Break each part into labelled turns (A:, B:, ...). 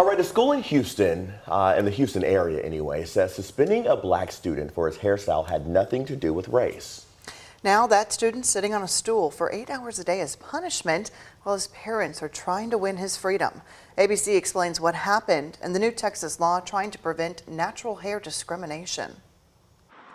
A: All right, a school in Houston, in the Houston area anyway, says suspending a black student for his hairstyle had nothing to do with race.
B: Now that student's sitting on a stool for 8 hours a day as punishment while his parents are trying to win his freedom. ABC explains what happened and the new Texas law trying to prevent natural hair discrimination.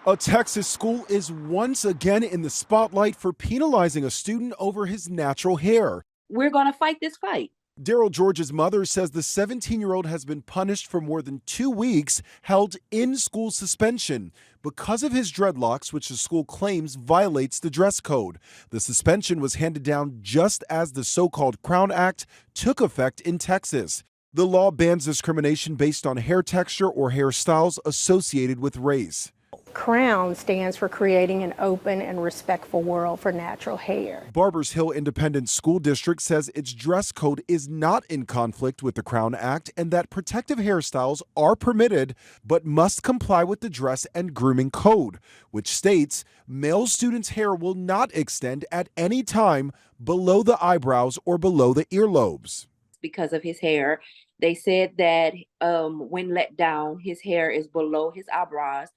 C: A Texas school is once again in the spotlight for penalizing a student over his natural hair.
D: We're going to fight this fight.
C: Darryl George's mother says the 17-year-old has been punished for more than 2 weeks, held in school suspension because of his dreadlocks, which the school claims violates the dress code. The suspension was handed down just as the so-called Crown Act took effect in Texas. The law bans discrimination based on hair texture or hairstyles associated with race.
E: CROWN stands for Creating an Open and Respectful World for Natural Hair.
C: Barbers Hill Independent School District says its dress code is not in conflict with the Crown Act and that protective hairstyles are permitted but must comply with the dress and grooming code, which states male students' hair will not extend at any time below the eyebrows or below the earlobes.
D: Because of his hair, they said that when let down, his hair is below his eyebrows,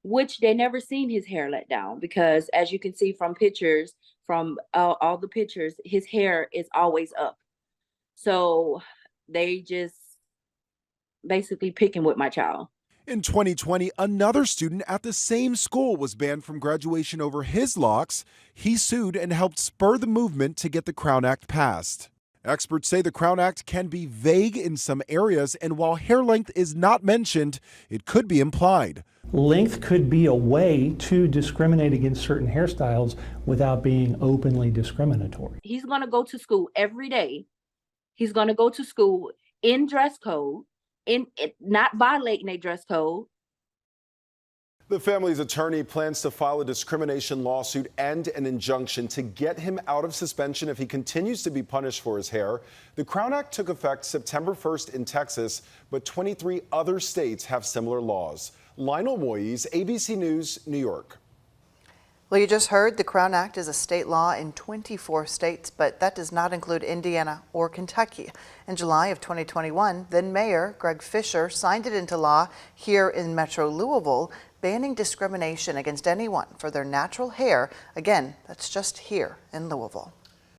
D: which they never seen his hair let down because, as you can see from pictures, from all the pictures, his hair is always up. So they just basically picking with my child.
C: In 2020, another student at the same school was banned from graduation over his locks. He sued and helped spur the movement to get the Crown Act passed. Experts say the Crown Act can be vague in some areas, and while hair length is not mentioned, it could be implied.
F: Length could be a way to discriminate against certain hairstyles without being openly discriminatory.
D: He's going to go to school every day. He's going to go to school in dress code, not violating a dress code.
C: The family's attorney plans to file a discrimination lawsuit and an injunction to get him out of suspension if he continues to be punished for his hair. The Crown Act took effect September 1st in Texas, but 23 other states have similar laws. Lionel Moyes, ABC News, New York.
B: Well, you just heard the Crown Act is a state law in 24 states, but that does not include Indiana or Kentucky. In July of 2021, then Mayor Greg Fisher signed it into law here in Metro Louisville, banning discrimination against anyone for their natural hair. Again, that's just here in Louisville.